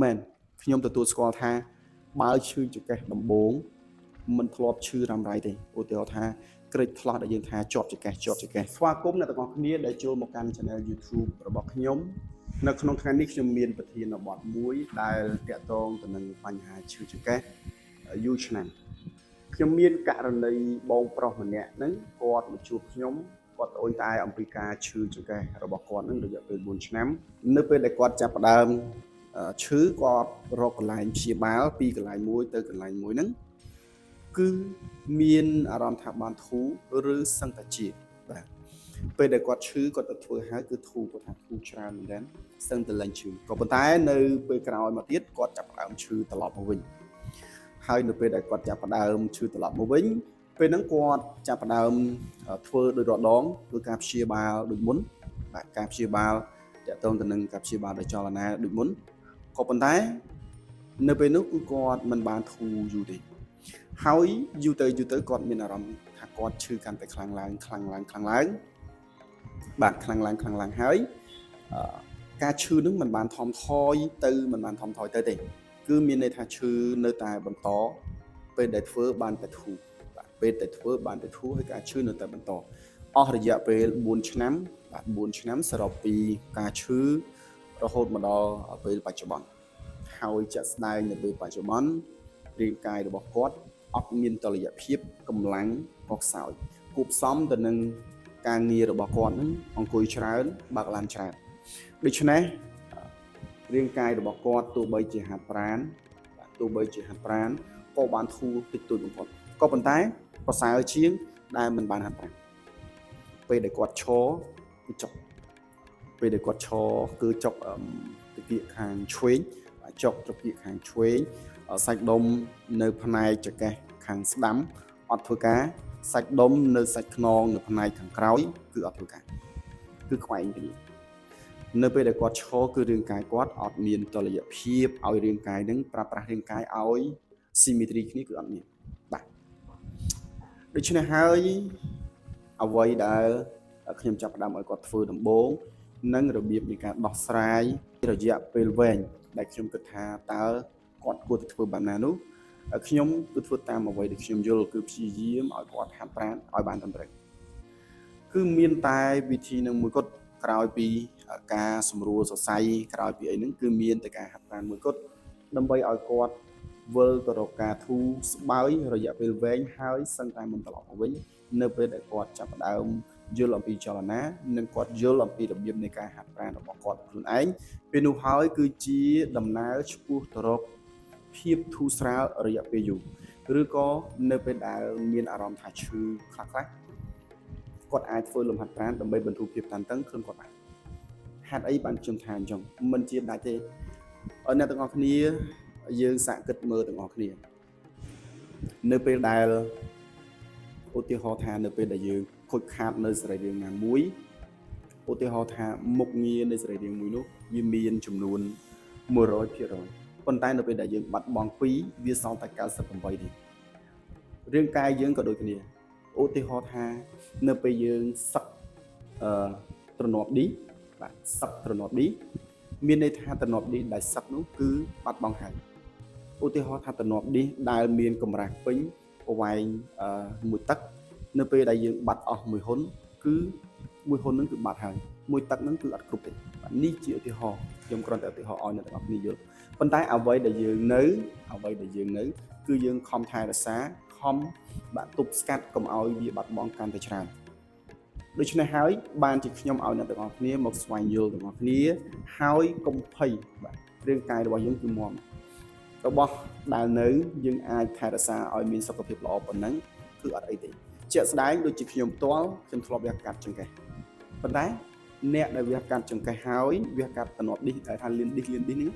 មែនខ្ញុំទទួលស្គាល់ថាបើឈឺចង្កេះដំបូងមិនធ្លាប់ឈឺរ៉ាំរ៉ៃទេឧទាហរណ៍ថាក្រិចថ្លោះដែលយើងថាជាប់ចង្កេះស្វាគមន៍អ្នកទាំងអស់គ្នាដែលចូលមកកាន់ Channel YouTube របស់ខ្ញុំនៅក្នុងថ្ងៃនេះខ្ញុំមានប្រធានបទមួយដែលទាក់ទងទៅនឹងបញ្ហាឈឺចង្កេះយូរឆ្នាំខ្ញុំមានករណីបងប្រុសម្នាក់ហ្នឹងគាត់មកជួបខ្ញុំគាត់ត្អូញត្អែអំពីការឈឺចង្កេះរបស់គាត់ហ្នឹងរយៈពេល4ឆ្នាំនៅពេលដែលគាត់ចាប់ផ្ដើមឈឺគាត់រកកន្លែងព្យាបាលពីកន្លែងមួយទៅកន្លែងមួយហ្នឹងគឺមានអារម្មណ៍ថាបានធូរឬសឹងតែជាបាទពេលដែលគាត់ឈឺគាត់ទៅធ្វើហើយគឺធូរគាត់ថាធូរច្រើនមែនទែនសឹងតែលែងឈឺក៏ប៉ុន្តែនៅពេលក្រោយមកទៀតគាត់ចាប់ផ្ដើមឈឺត្រឡប់មកវិញហើយនៅពេលដែលគាត់ចាប់ផ្ដើមឈឺត្រឡប់មកវិញពេលហ្នឹងគាត់ចាប់ផ្ដើមធ្វើដោយរដងគឺការព្យាបាលដូចមុនបាទការព្យាបាលតាក់ទងទៅនឹងការព្យាបាលដោយចលនាដូចមុនក៏ប៉ុន្តែនៅពេលនោះគឺគាត់មិនបានធូរយូរទេហើយយូរទៅគាត់មានអារម្មណ៍ថាគាត់ឈឺកាន់តែខ្លាំងឡើងបាទខ្លាំងឡើងហើយការឈឺនឹងមិនបានថមថយទៅទេគឺមានន័យថាឈឺនៅតែបន្តពេលដែលធ្វើបានតែធូរបាទពេលដែលធ្វើបានតែធូរហើយការឈឺនៅតែបន្តអស់រយៈពេល4ឆ្នាំបាទ4ឆ្នាំសរុបពីការឈឺរហូតមកដល់ពេលបច្ចុប្បន្នហើយជាក់ស្ដែងនៅពេលបច្ចុប្បន្នរាងកាយរបស់គាត់អត់មានតុល្យភាពកម្លាំងក៏ខ្សោយគួបផ្សំទៅនឹងការងាររបស់គាត់នឹងអង្គុយច្រើនបើកឡានច្រើនដូច្នេះរាងកាយរបស់គាត់ទោះបីជាហាត់ប្រាណក៏បានធូរតិចតួចបំផុតក៏ប៉ុន្តែប្រសើរជាងដែលមិនបានហាត់ប្រាណពេលដែលគាត់ឈរគឺចុកពេលដែលគាត់ឈរគឺចុកត្រគាកខាងឆ្វេងចុកត្រគាកខាងឆ្វេងសាច់ដុំនៅផ្នែកចង្កេះខាងស្ដាំអត់ធ្វើការសាច់ដុំនៅសាច់ខ្នងនៅផ្នែកខាងក្រោយគឺអត់ធ្វើការគឺខ្វែងគ្នានៅពេលដែលគាត់ឈរគឺរាងកាយគាត់អត់មានតុល្យភាពឲ្យរាងកាយនឹងប្រើប្រាស់រាងកាយឲ្យ symmetry គ្នាគឺអត់មានបាទដូច្នេះហើយអ្វីដែលខ្ញុំចាប់ផ្ដើមឲ្យគាត់ធ្វើដំបូងនិងរបៀបនៃការដោះស្រាយរយៈពេលវែងដែលខ្ញុំគិតថាតើគាត់គួរតែធ្វើបែបណានោះខ្ញុំគឺធ្វើតាមអ្វីដែលខ្ញុំយល់គឺព្យាយាមឲ្យគាត់ហាត់ប្រាណឲ្យបានត្រឹមត្រូវគឺមានតែវិធីនឹងមួយគត់ក្រោយពីការសម្រួលសរសៃក្រោយពីអីហ្នឹងគឺមានតែការហាត់ប្រាណមួយគត់ដើម្បីឲ្យគាត់វិលទៅរកការធូរស្បើយរយៈពេលវែងហើយសឹងតែមិនត្រឡប់មកវិញនៅពេលដែលគាត់ចាប់ផ្ដើមយល់អំពីចលនានិងគាត់យល់អំពីរបៀបនៃការហាត់ប្រាណរបស់គាត់ខ្លួនឯងពេលនោះហើយគឺជាដំណើរឆ្ពោះទៅរកភាពធូរស្រាលរយៈពេលយូរឬក៏នៅពេលដែលមានអារម្មណ៍ថាឈឺខ្លះគាត់អាចធ្វើលំហាត់ប្រាណដើម្បីបន្ធូរភាពតានតឹងខ្លួនគាត់បានហាត់អីបានខ្ញុំថាអញ្ចឹងមិនជាដាច់ទេអ្នកទាំងអស់គ្នាយើងសាកគិតមើលទាំងអស់គ្នានៅពេលដែលឧទាហរណ៍ថានៅពេលដែលយើងខូចខាតនៅសរីរាង្គណាមួយឧទាហរណ៍ថាមុខងារនៃសរីរាង្គមួយនោះវាមានចំនួន 100% ប៉ុន្តែនៅពេលដែលយើងបាត់បង់2វាសល់តែ98ទេរាងកាយយើងក៏ដូចគ្នាឧទាហរណ៍ថានៅពេលយើងសឹកទ្រនាប់ឌីបាទសឹកទ្រនាប់ឌីមានន័យថាទ្រនាប់ឌីដែលសឹកនោះគឺបាត់បង់ហើយឧទាហរណ៍ថាទ្រនាប់ឌីដែលមានកម្រាស់ពេញប្រវែងមួយទឹកនៅពេលដែលយើងបាត់អស់មួយហ៊ុនគឺមួយហ៊ុនហ្នឹងគឺបាត់ហើយមួយទឹកហ្នឹងគឺអត់គ្រប់ទេបាទនេះជាឧទាហរណ៍ខ្ញុំគ្រាន់តែឧទាហរណ៍ឲ្យអ្នកទាំងអស់គ្នាយល់ប៉ុន្តែអ្វីដែលយើងនៅគឺយើងខំថែរក្សាខំបាទទប់ស្កាត់កុំឲ្យវាបាត់បង់កាន់តែច្រើនដូច្នេះហើយបានជាខ្ញុំឲ្យអ្នកទាំងអស់គ្នាមកស្វែងយល់ទាំងអស់គ្នាហើយកុំភ័យបាទរាងកាយរបស់យើងគឺមាំរបស់ដែលនៅយើងអាចថែរក្សាឲ្យមានសុខភាពល្អប៉ុណ្ណឹងគឺអត់អីទេជាក់ស្ដែងដូចជាខ្ញុំផ្ទាល់ខ្ញុំធ្លាប់វះកាត់ចង្កេះប៉ុន្តែអ្នកដែលវះកាត់ចង្កេះហើយវះកាត់តំណត់ឌីដែលថាលៀនឌីនេះ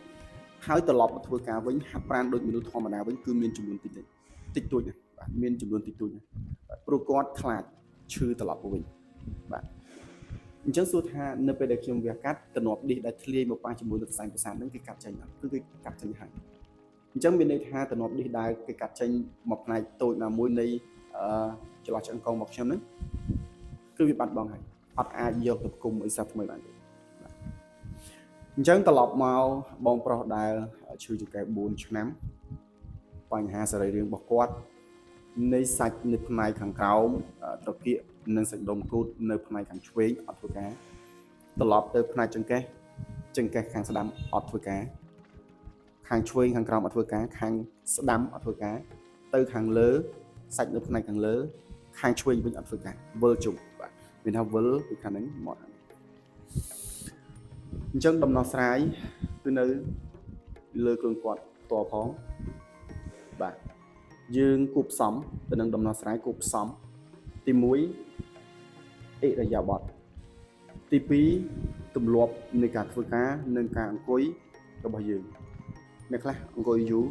ហើយត្រឡប់មកធ្វើការវិញហាត់ប្រាណដូចមនុស្សធម្មតាវិញគឺមានចំនួនតិចតួចណាបាទមានចំនួនតិចតួចណាព្រោះគាត់ខ្លាចឈឺត្រឡប់មកវិញបាទអញ្ចឹងសួរថានៅពេលដែលខ្ញុំវះកាត់តំណត់ឌីដែលធ្លាយមកប៉ះជាមួយនឹងខ្សែប្រសាទហ្នឹងគេកាត់ចេញអត់គឺគេកាត់ចេញហើយអញ្ចឹងមានន័យថាតំណត់ឌីដែលគេកាត់ចេញមកផ្នែកតូចណាមួយនៃចន្លោះឆ្អឹងកងរបស់ខ្ញុំហ្នឹងគឺវាបាត់បង់ហើយអត់អាចយកទៅគុំអីសាថ្មីបានទេ អញ្ចឹងត្រឡប់មកបងប្រុសដែលឈឺចង្កេះ4ឆ្នាំបញ្ហាសរីរាង្គរបស់គាត់នៃសាច់នៅផ្នែកខាងក្រោមត្រគាកនិងសាច់ដុំគូតនៅផ្នែកខាងឆ្វេងអត់ធ្វើការត្រឡប់ទៅផ្នែកចង្កេះខាងស្ដាំអត់ធ្វើការខាងឆ្វេងខាងក្រោមអត់ធ្វើការខាងស្ដាំអត់ធ្វើការទៅខាងលើសាច់នៅផ្នែកខាងលើខាងឆ្វេងវិញអត់ធ្វើការវិលជុំបាទមានថាវិលពីខាងហ្នឹងមកអញ្ចឹងដំណោះស្រាយគឺនៅលើខ្លួនគាត់តផងបាទយើងគូផ្សំទៅនឹងដំណោះស្រាយគូផ្សំទី1អិរិយាបថទី2ទម្លាប់នៃការធ្វើការនិងការអង្គុយរបស់យើងអ្នកខ្លះអង្គុយយូរ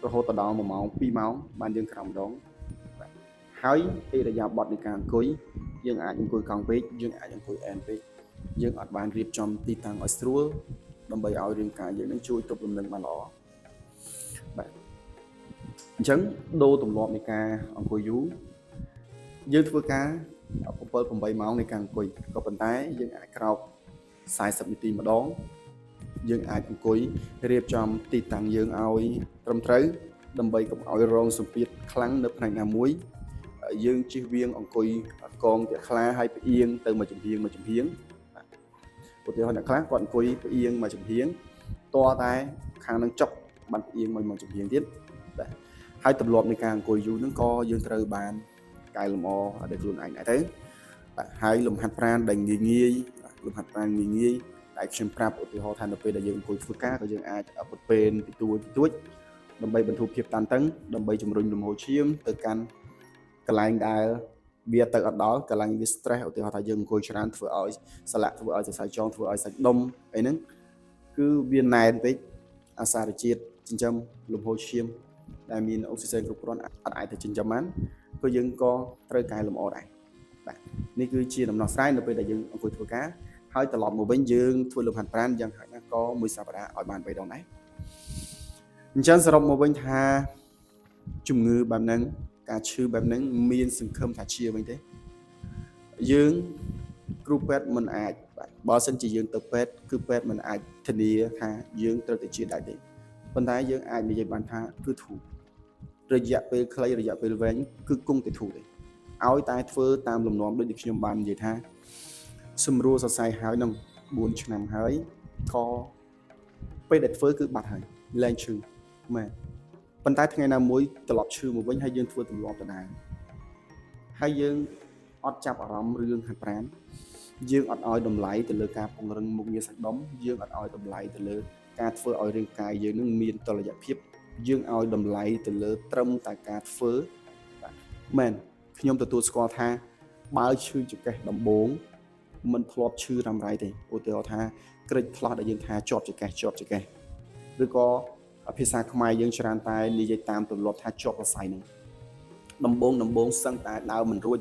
រហូតដល់1ម៉ោង2ម៉ោងបានយើងក្រោមម្ដងហើយអិរិយាបថនៃការអង្គុយយើងអាចអង្គុយកង់ពេកយើងអាចអង្គុយអែនពេកយើងអត់បានរៀបចំទីតាំងឲ្យស្រួលដើម្បីឲ្យរាងកាយយើងនឹងជួយទប់លំនឹងបានល្អបាទអញ្ចឹងដូរទម្លាប់នៃការអង្គុយយូរយើងធ្វើការ7-8ម៉ោងនៃការអង្គុយក៏ប៉ុន្តែយើងអាចក្រោក40នាទីម្ដងយើងអាចអង្គុយរៀបចំទីតាំងយើងឲ្យត្រឹមត្រូវដើម្បីកុំឲ្យរងសម្ពាធខ្លាំងនៅផ្នែកណាមួយយើងជិះវៀងអង្គុយកងតាខ្លាហើយផ្អៀងទៅមួយចំហៀងឧទាហរណ៍អ្នកខ្លះគាត់អង្គុយផ្អៀងមួយចំហៀងតតែខាងនឹងចុកបានផ្អៀងមួយចំហៀងទៀតបាទហើយទម្លាប់នៃការអង្គុយយូរហ្នឹងក៏យើងត្រូវបានកែលម្អដោយខ្លួនឯងដែរទៅបាទហើយលំហាត់ប្រាណដែលងាយលំហាត់ប្រាណងាយដែលខ្ញុំប្រាប់ឧទាហរណ៍ថានៅពេលដែលយើងអង្គុយធ្វើការក៏យើងអាចពុតពេលទីទួចដើម្បីបន្ធូរភាពតានតឹងដើម្បីជំរុញលំហូរឈាមទៅកាន់កន្លែងដែលវាទៅអត់ដល់កន្លែងវា stress ឧទាហរណ៍ថាយើងអង្គុយច្រើនធ្វើឲ្យសន្លាក់ធ្វើឲ្យសរសៃចងធ្វើឲ្យសាច់ដុំអីហ្នឹងគឺវាណែនពេកអាសារជាតិចិញ្ចឹមលំហូរឈាមដែលមានអុកស៊ីសែនគ្រប់គ្រាន់អត់អាចទៅចិញ្ចឹមបានក៏យើងក៏ត្រូវកែលម្អដែរបាទនេះគឺជាដំណោះស្រាយនៅពេលដែលយើងអង្គុយធ្វើការហើយត្រឡប់មកវិញយើងធ្វើលំហាត់ប្រាណយ៉ាងហោចណាស់ក៏មួយសប្តាហ៍ឲ្យបាន3ដងដែរអញ្ចឹងសរុបមកវិញថាជំងឺបែបហ្នឹងការឈឺបែបហ្នឹងមានសង្ឃឹមថាជាវិញទេយើងគ្រូពេទ្យមិនអាចបាទបើសិនជាយើងទៅពេទ្យគឺពេទ្យមិនអាចធានាថាយើងត្រូវតែជាដែរទេប៉ុន្តែយើងអាចនិយាយបានថាគឺធូររយៈពេលខ្លីរយៈពេលវែងគឺគង់តែធូរទេឲ្យតែធ្វើតាមលំនាំដូចខ្ញុំបាននិយាយថាសម្រួលសរសៃហើយនឹង4ឆ្នាំហើយក៏ពេលដែលធ្វើគឺបាត់ហើយលែងឈឺមែនប៉ុន្តែថ្ងៃណាមួយត្រឡប់ឈឺមកវិញហើយយើងធ្វើទម្លាប់ដដែលហើយយើងអត់ចាប់អារម្មណ៍រឿងហាត់ប្រាណយើងអត់ឲ្យតម្លៃទៅលើការពង្រឹងមុខងារសាច់ដុំយើងអត់ឲ្យតម្លៃទៅលើការធ្វើឲ្យរាងកាយយើងនឹងមានតុល្យភាពយើងឲ្យតម្លៃទៅលើត្រឹមតែការធ្វើមែនខ្ញុំទទួលស្គាល់ថាបើឈឺចង្កេះដំបូងមិនធ្លាប់ឈឺរ៉ាំរ៉ៃទេឧទាហរណ៍ថាក្រិចផ្លោះដែលយើងថាជាប់ចង្កេះឬក៏ភាសាខ្មែរយើងច្រើនតែនិយាយតាមទម្លាប់ថាជាប់សរសៃហ្នឹងដំបងសឹងតែដើរមិនរួច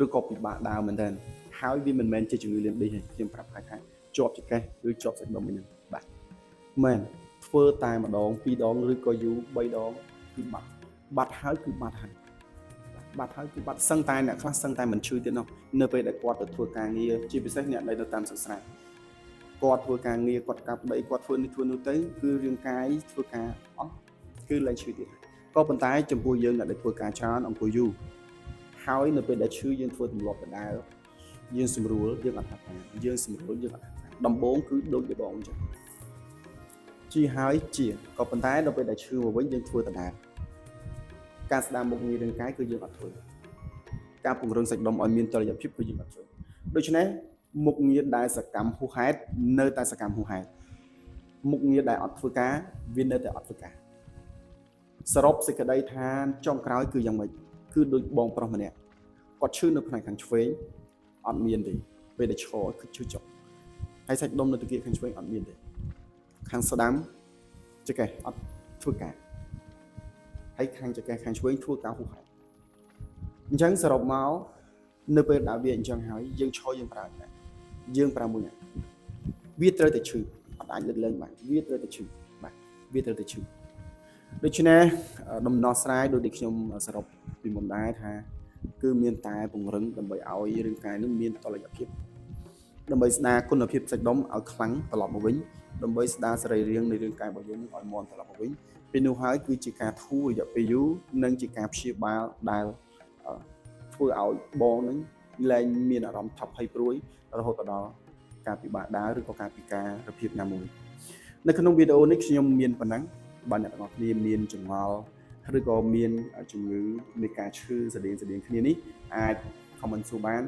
ឬក៏ពិបាកដើរមែនទែនហើយវាមិនមែនជាជំងឺលៀនដេកទេខ្ញុំប្រាប់ថាជាប់ចង្កេះឬជាប់សាច់ដុំអីហ្នឹងបាទមែនធ្វើតែម្ដង2ដងឬក៏យូរ3ដងគឺបាត់ហើយគឺបាត់សឹងតែអ្នកខ្លះសឹងតែមិនឈឺទៀតនោះនៅពេលដែលគាត់ទៅធ្វើការងារជាពិសេសអ្នកដែលនៅតាមស្រុកស្រែគាត់ធ្វើការងារគាត់កាប់ដីគាត់ធ្វើនេះធ្វើនោះទៅគឺរាងកាយធ្វើការអស់គឺលែងឈឺទៀតក៏ប៉ុន្តែចំពោះយើងដែលធ្វើការច្រើនអង្គុយយូរហើយនៅពេលដែលឈឺយើងធ្វើទម្លាប់ដដែលយើងស្រួលយើងអត់ហាត់ប្រាណយើងស្រួលយើងអត់ហាត់ប្រាណដំបូងគឺដូចជាបងអញ្ចឹងជាហើយជាក៏ប៉ុន្តែដល់ពេលដែលឈឺមកវិញយើងធ្វើដដែលការស្ដារមុខងាររាងកាយគឺយើងអត់ធ្វើការពង្រឹងសាច់ដុំឲ្យមានតុល្យភាពគឺយើងអត់ធ្វើដូច្នេះមុខងារដែលសកម្មហួសហេតុនៅតែសកម្មហួសហេតុមុខងារដែលអត់ធ្វើការវានៅតែអត់ធ្វើការសរុបសេចក្តីថាចុងក្រោយគឺយ៉ាងម៉េចគឺដូចបងប្រុសម្នាក់គាត់ឈឺនៅផ្នែកខាងឆ្វេងអត់មានទេពេលដែលឈរគឺឈឺចុកហើយសាច់ដុំនៅត្រគាកខាងឆ្វេងអត់មានទេខាងស្ដាំចង្កេះអត់ធ្វើការហើយខាងចង្កេះខាងឆ្វេងធ្វើការហួសហេតុអញ្ចឹងសរុបមកនៅពេលដែលវាអញ្ចឹងហើយយើងឈរយើងប្រើតែយើងប្រើមួយណាវាត្រូវតែឈឺអត់អាចលើកលែងបានវាត្រូវតែឈឺបាទវាត្រូវតែឈឺដូច្នេះដំណោះស្រាយដូចខ្ញុំសរុបពីមុនដែរថាគឺមានតែពង្រឹងដើម្បីឲ្យរាងកាយនឹងមានតុល្យភាព ដើម្បីស្ដារគុណភាពសាច់ដុំឲ្យខ្លាំងត្រឡប់មកវិញដើម្បីស្ដារសរីរាង្គនៃរាងកាយរបស់យើងឲ្យមាំត្រឡប់មកវិញពេលនោះហើយគឺជាការធូររយៈពេលយូរនិងជាការព្យាបាលដែលធ្វើឲ្យបងនឹងលែងមានអារម្មណ៍ថប់ភ័យព្រួយរហូតដល់ការពិបាកដើរឬក៏ការពិការភាពណាមួយនៅក្នុងវីដេអូនេះខ្ញុំមានប៉ុណ្ណឹងបើអ្នកទាំងអស់គ្នាមានចម្ងល់ឬក៏មានជំងឺនៃការឈឺស្តៀងគ្នានេះអាច comment សួរបាន